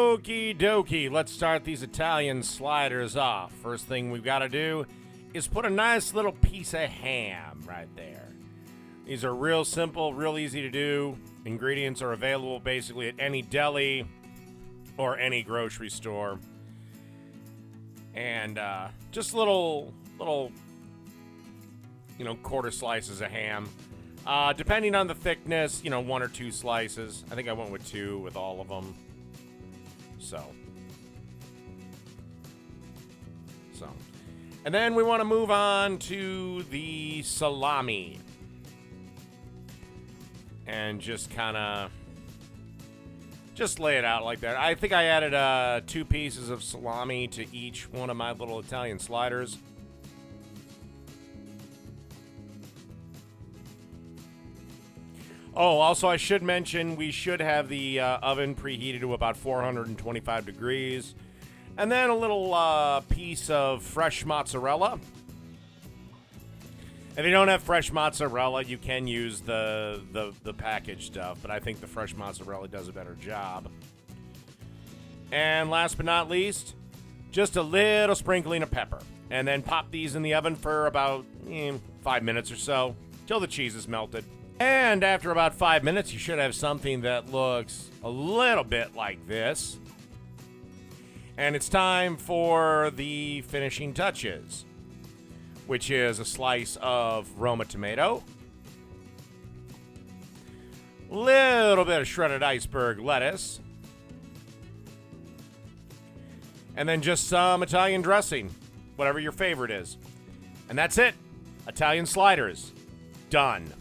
Okie dokie, let's start these Italian sliders off. First thing we've got to do is put a nice little piece of ham right there. These are real simple, real easy to do. Ingredients are available basically at any deli or any grocery store. And just little, quarter slices of ham. Depending on the thickness, 1 or 2 slices. I think I went with 2 with all of them. So. And then we want to move on to the salami. And just lay it out like that. I think I added 2 pieces of salami to each one of my little Italian sliders. Oh, also I should mention we should have the oven preheated to about 425 degrees. And then a little piece of fresh mozzarella. If you don't have fresh mozzarella, you can use the packaged stuff, but I think the fresh mozzarella does a better job. And last but not least, just a little sprinkling of pepper. And then pop these in the oven for about 5 minutes or so, till the cheese is melted. And after about 5 minutes, you should have something that looks a little bit like this. And it's time for the finishing touches, which is a slice of Roma tomato, little bit of shredded iceberg lettuce, and then just some Italian dressing, whatever your favorite is. And that's it. Italian sliders. Done.